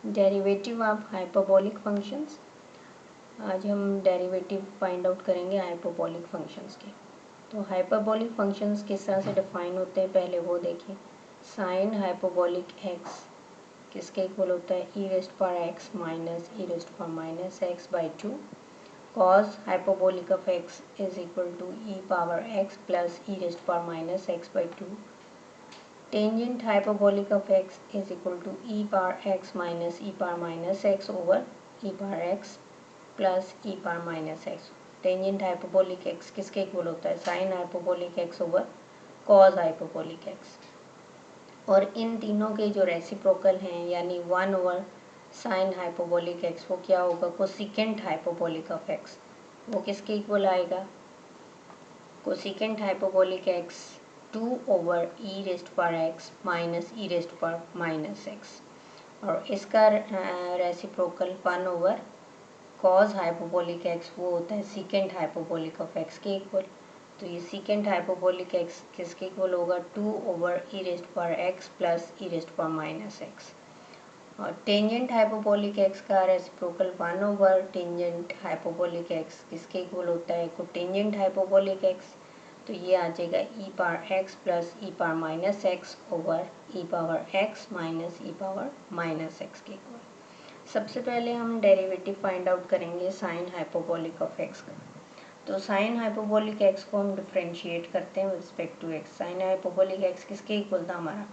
Derivative of hyperbolic functions. आज हम derivative find out करेंगे हाइपरबोलिक फंक्शंस के। तो हाइपरबोलिक फंक्शंस किस तरह से डिफाइन होते हैं पहले वो देखिए। साइन हाइपरबोलिक एक्स किसके इक्वल होता है, e raised power x minus e raised power minus x by two. Cos hyperbolic of x is equal to e power x plus e raised power minus x by two. Tangent hyperbolic of x is equal to e power x minus e power minus x over e power x plus e power minus x। Tangent hyperbolic x किसके equal होता है, sine hyperbolic x over cos hyperbolic x। और इन तीनों के जो reciprocal हैं यानी 1 over sine hyperbolic x वो क्या होगा, कोसेकेंट हाइपरबोलिक ऑफ x। वो किसके इक्वल आएगा, कोसेकेंट हाइपरबोलिक x 2 ओवर ई raised power x minus e raised power minus x. और इसका reciprocal 1 over cos hyperbolic x वो होता है सीकेंट हाइपरबोलिक ऑफ एक्स के इक्वल। तो ये सीकेंट हाइपरबोलिक एक्स किसके इक्वल होगा, 2 ओवर ई raised power x plus e raised power minus x. और टेंजेंट हाइपरबोलिक एक्स का reciprocal 1 over tangent hyperbolic x किसके इक्वल होता है, कोटेंजेंट हाइपरबोलिक एक्स। तो ये आ जाएगा ई power x plus e power minus x over e power x minus e power minus x के equal. सबसे पहले हम डेरिवेटिव फाइंड आउट करेंगे साइन हाइपरबोलिक ऑफ एक्स का। तो साइन हाइपरबोलिक एक्स को हम डिफ्रेंशिएट करते हैं with respect to x. Sine hyperbolic x किसके इक्वल था हमारा,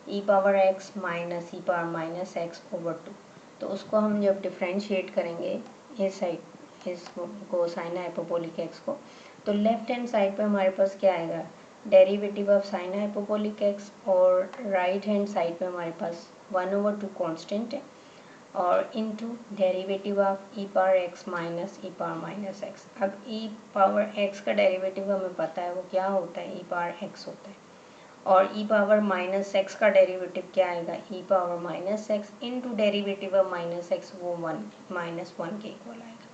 e power x minus e power minus x over 2। तो उसको हम जब डिफ्रेंशिएट करेंगे इस साइड इसको साइन हाइपरबोलिक एक्स को, तो लेफ्ट हैंड साइड पे हमारे पास क्या आएगा, derivative of sign hyperbolic x. और राइट हैंड साइड पे हमारे पास 1 ओवर 2 कांस्टेंट है और into derivative of e power x minus e power minus x. अब ई पावर एक्स का डेरिवेटिव हमें पता है वो क्या होता है, ई पावर एक्स होता है। और ई पावर माइनस एक्स का डेरिवेटिव क्या आएगा, e power minus x into derivative of minus x वो 1 माइनस 1 के इक्वल आएगा।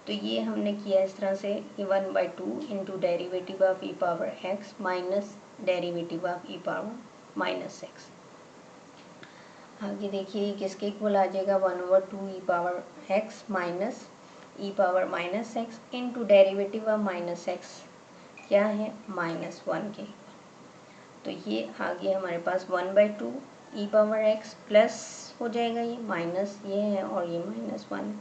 तो ये हमने किया इस तरह से कि 1/2 into derivative of e power x minus derivative of e power minus x. आगे देखिए किसके इक्वल आ जाएगा, 1/2 e power x minus e power minus x into derivative of minus x क्या है, -1 के इक्वल। तो ये आ गया हमारे पास 1/2 ई पावर एक्स प्लस हो जाएगा ये माइनस ये है और ये -1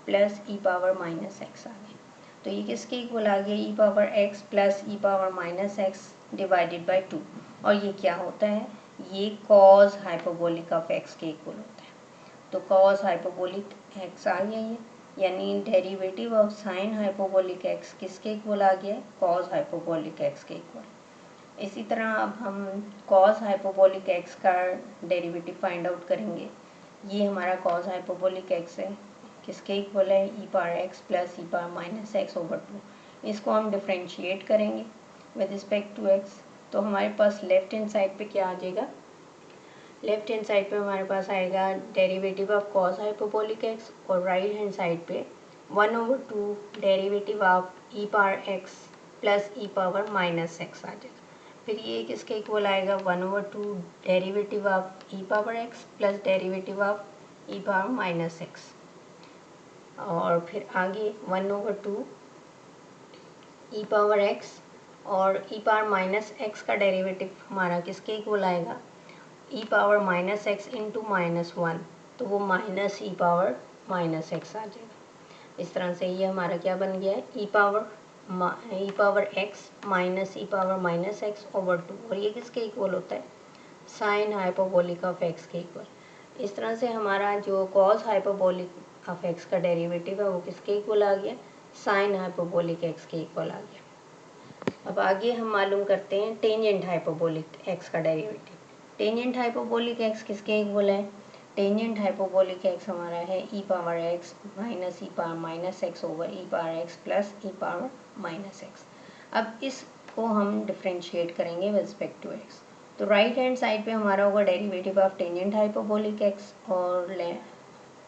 plus e power minus x आ गया। तो ये किसके इक्वल आ गया, e power x plus e power minus x divided by 2। और ये क्या होता है, ये कॉस हाइपरबोलिक ऑफ एक्स के इक्वल होता है। तो कॉस हाइपरबोलिक एक्स आ गया ये, यानी derivative of sign hyperbolic x किसके इक्वल आ गया, कॉस हाइपरबोलिक एक्स के इक्वल। इसी तरह अब हम कॉस हाइपरबोलिक एक्स का डेरिवेटिव फाइंड आउट करेंगे। ये हमारा कॉस हाइपरबोलिक एक्स है किसके इक्वल है, ई power x plus e power minus x over 2। इसको हम डिफ्रेंशिएट करेंगे विद रिस्पेक्ट टू एक्स। तो हमारे पास लेफ्ट हैंड साइड पे क्या आ जाएगा, लेफ्ट हैंड साइड पे हमारे पास आएगा derivative of cos hyperbolic x और राइट हैंड साइड पे 1/2 derivative of e power x plus e power minus x आ जाएगा। फिर ये किसके इक्वल आएगा, 1/2 derivative of e power x plus derivative of e power minus x. और फिर आगे 1/2 ई पावर एक्स और ई पावर माइनस एक्स का डेरिवेटिव हमारा किसके इक्वल आएगा, e power minus x into -1। तो वो minus e power minus x आ जाएगा। इस तरह से ये हमारा क्या बन गया है, ई power x minus e power minus x over 2। और ये किसके इक्वल होता है, साइन हाइपरबोलिक ऑफ एक्स के इक्वल। इस तरह से हमारा जो कॉस हाइपरबोलिक ऑफ एक्स का डेरिवेटिव है वो किसके इक्वल आ गया, साइन हाइपरबोलिक एक्स के इक्वल आ गया। अब आगे हम मालूम करते हैं टेंजेंट हाइपरबोलिक एक्स का डेरिवेटिव। टेंजेंट हाइपरबोलिक एक्स किसके इक्वल है, टेंजेंट हाइपरबोलिक एक्स हमारा है ई power x minus e power minus x over e power x plus e power minus x. अब इसको हम डिफ्रेंशिएट करेंगे विद रिस्पेक्ट टू एक्स। तो राइट हैंड साइड पे हमारा होगा derivative of tangent hyperbolic x और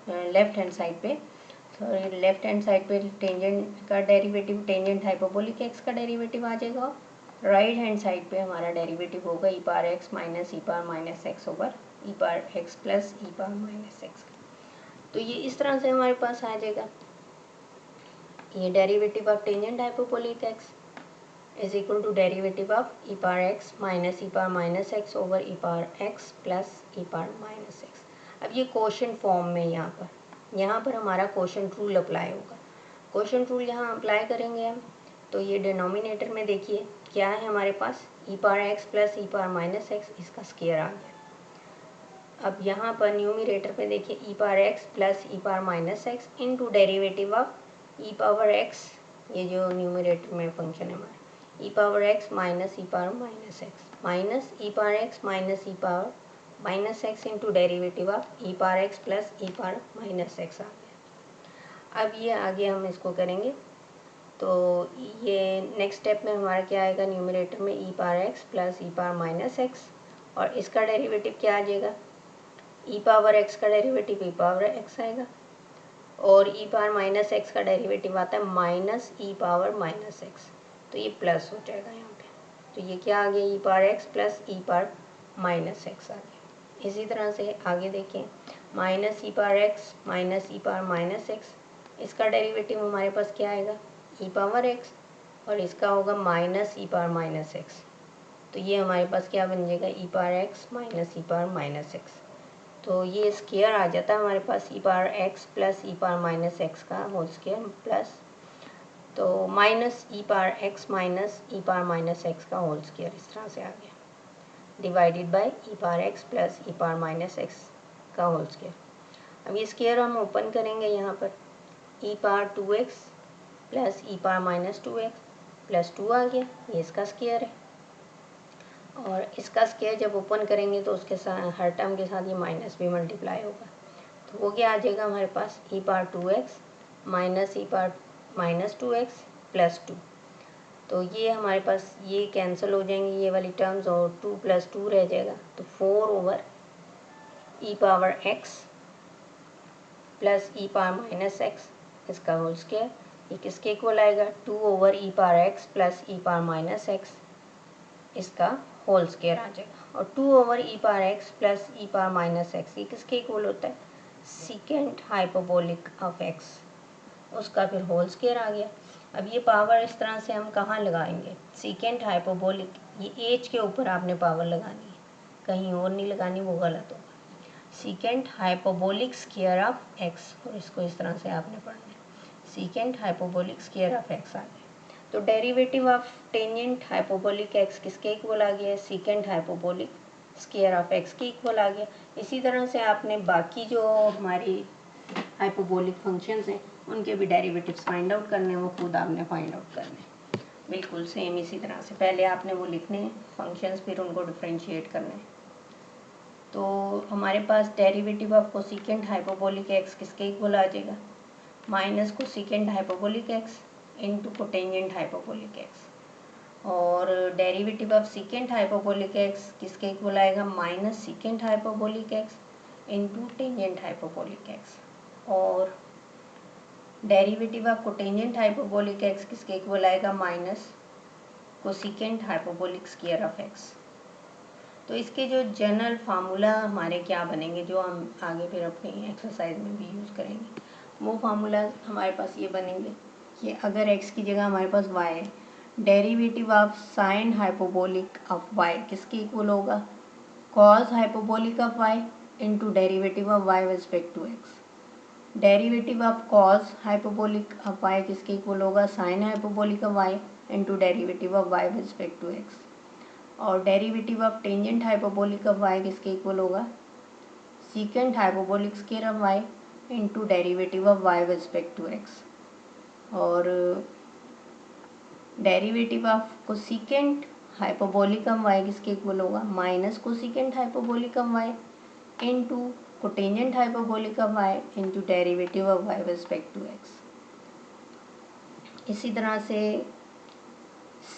लेफ्ट हैंड साइड पे लेफ्ट हैंड साइड पे टेंजेंट का डेरिवेटिव टेंजेंट हाइपरबोलिक एक्स का डेरिवेटिव आ जाएगा। राइट हैंड साइड पे हमारा डेरिवेटिव होगा ई power x minus e power minus x over e power x plus e power minus x. तो ये इस तरह से हमारे पास आ जाएगा, ये derivative of tangent hyperbolic x is equal to derivative of e power x minus e power minus x over e power x plus e power minus x. अब ये क्वोशंट फॉर्म में यहाँ पर हमारा क्वोशंट रूल अप्लाई होगा। Quotient rule यहाँ apply करेंगे हम, तो ये डिनोमिनेटर में देखिए क्या है हमारे पास, e power x plus e power minus x, इसका स्क्वायर आ गया। अब यहाँ पर न्यूमरेटर पे देखिए e power x plus e power minus x into derivative of e power x, ये जो न्यूमरेटर में फंक्शन है हमारा, e power x minus e power minus x minus e power x minus e power minus x into derivative of e power x plus e power minus x आ गया। अब ये आगे हम इसको करेंगे, तो ये नेक्स्ट स्टेप में हमारा क्या आएगा, न्यूमरेटर में ई power x plus e power minus x, और इसका डेरिवेटिव क्या आ जाएगा, ई पावर एक्स का डेरिवेटिव ई पावर एक्स आएगा, और ई पावर माइनस एक्स का डेरिवेटिव आता है minus e power minus x, तो ये प्लस हो जाएगा यहाँ पे। तो ये क्या आ गया, e power x plus e power minus x आ गया। इसी तरह से आगे देखें, minus e power x minus e power minus x, इसका डेरिवेटिव हमारे पास क्या आएगा, ई पावर एक्स, और इसका होगा minus e power minus x, तो ये हमारे पास क्या बन जाएगा, ई power x minus e power minus x. तो ये स्क्वायर आ जाता है हमारे पास e power x plus e power minus x का होल स्क्वायर प्लस, तो minus e power x minus e power minus x का होल स्क्वायर इस तरह से आ गया, divided by E power x plus e power minus x का whole square. अब ये स्क्वायर हम ओपन करेंगे, यहाँ पर ई power 2x plus e power minus 2x plus 2 आ गया, ये इसका स्क्वायर है, और इसका स्क्वायर जब ओपन करेंगे तो उसके साथ हर टर्म के साथ ये माइनस भी मल्टीप्लाई होगा, तो वो क्या आ जाएगा हमारे पास, e power 2x minus e power minus 2x plus 2, तो ये हमारे पास ये कैंसिल हो जाएंगी ये वाली टर्म्स, और 2 प्लस 2 रह जाएगा, तो 4 over e power x plus e power minus x, इसका होल स्क्वायर, ये किसके इक्वल आएगा, 2 over e power x plus e power minus x, इसका होल स्क्वायर आ जाएगा, और 2 over e power x plus e power minus x, ये किसके equal होता है, सीकेंट हाइपोबोलिक ऑफ एक्स, उसका फिर होल स्क्वायर आ गया। अब ये पावर इस तरह से हम कहाँ लगाएंगे, सीकेंट हाइपोबोलिक, ये एज के ऊपर आपने पावर लगानी है, कहीं और नहीं लगानी, वो गलत होगा। Secant hyperbolic square of x, और इसको इस तरह से आपने पढ़ना है, secant hyperbolic square of x आ गया। तो derivative of tangent hyperbolic x किसके इक्वल आ गया, secant hyperbolic square of x के इक्वल आ गया। इसी तरह से आपने बाकी जो हमारी हाइपोबोलिक फंक्शंस हैं उनके भी डेरिवेटिव्स फाइंड आउट करने हैं, वो खुद आपने फाइंड आउट करने हैं, बिल्कुल सेम इसी तरह से पहले आपने वो लिखने हैं फंक्शंस, फिर उनको डिफ्रेंशिएट करने हैं। तो हमारे पास derivative of cosecant hyperbolic x किसके इक्वल आ जाएगा, minus cosecant hyperbolic x into cotangent hyperbolic x, और derivative of secant hyperbolic x किसके इक्वल आएगा, minus secant hyperbolic x into tangent hyperbolic x, और derivative of cotangent hyperbolic x किसके equal आएगा, minus cosecant hyperbolic square of x. तो इसके जो general formula हमारे क्या बनेंगे, जो हम आगे फिर अपनी एक्सरसाइज में भी यूज़ करेंगे, वो फार्मूला हमारे पास ये बनेंगे कि अगर x की जगह हमारे पास y है, derivative of sine hyperbolic of y किसके इक्वल होगा, cos hyperbolic of y into derivative of y with respect to x। Derivative of cos hyperbolic of y किसके इक्वल होगा, sine hyperbolic of y into derivative of y with respect to x। और derivative of tangent hyperbolic of y किसके equal होगा, secant hyperbolic square of y into derivative of y with respect to x। और derivative of cosecant hyperbolic of y किसके equal होगा, minus cosecant hyperbolic of y into cotangent hyperbolic of y into derivative of y with respect to x। इसी तरह से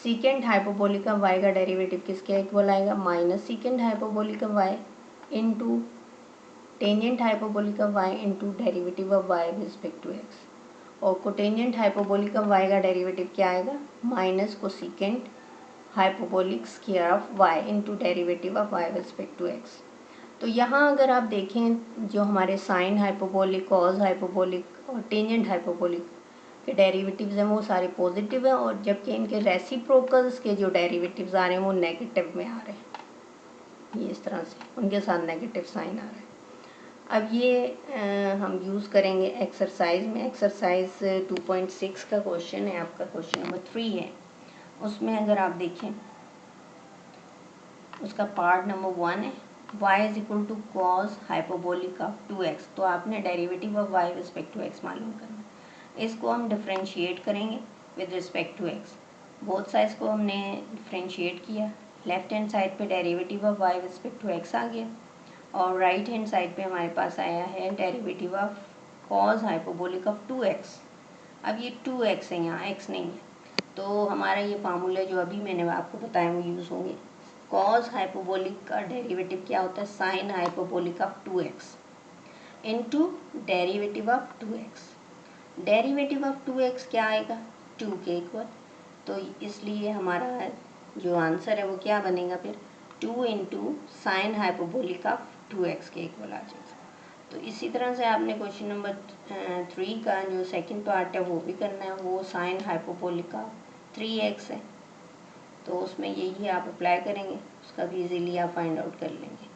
secant hyperbolic of y का derivative किसके equal आएगा, minus secant hyperbolic of y into tangent hyperbolic of y into derivative of y with respect to x। और cotangent hyperbolic of y का derivative क्या आएगा, minus cosecant hyperbolic square of y into derivative of y with respect to x। तो यहाँ अगर आप देखें जो हमारे साइन हाइपोबोलिक, कॉज हाइपोबोलिक और टेंजेंट हाइपोबोलिक के डेरिवेटिव्स हैं वो सारे पॉजिटिव हैं, और जबकि इनके रेसिप्रोकल्स के जो डेरिवेटिव्स आ रहे हैं वो नेगेटिव में आ रहे हैं। ये इस तरह से उनके साथ नेगेटिव साइन आ रहा है। अब ये हम यूज़ करेंगे एक्सरसाइज में। एक्सरसाइज 2.6 का क्वेश्चन है आपका, क्वेश्चन नंबर 3 है। उसमें अगर आप देखें उसका पार्ट नंबर 1 है y is equal to cos hyperbolic of 2x। तो आपने derivative of y respect to x मालूम करना है। इसको हम डिफ्रेंशिएट करेंगे with respect to x। Both sides को हमने डिफ्रेंशिएट किया। लेफ्ट हैंड साइड पे derivative of y respect to x आ गया, और राइट हैंड साइड पे हमारे पास आया है derivative of cos hyperbolic of 2x। अब ये 2x है, यहाँ x नहीं है, तो हमारा ये फार्मूला जो अभी मैंने आपको बताया वो यूज़ होंगे। कॉस हाइपोबोलिक का डेरिवेटिव क्या होता है, sign hyperbolic of 2x into derivative of 2x। Derivative of 2x क्या आएगा, 2 के इक्वल। तो इसलिए हमारा जो आंसर है वो क्या बनेगा फिर, 2 into sine hyperbolic of 2x के इक्वल आ जाएगा। तो इसी तरह से आपने क्वेश्चन नंबर 3 का जो सेकंड पार्ट है वो भी करना है। वो साइन हाइपोबोलिक ऑफ 3x है, तो उसमें यही आप अप्लाई करेंगे, उसका भी इजीली आप फाइंड आउट कर लेंगे।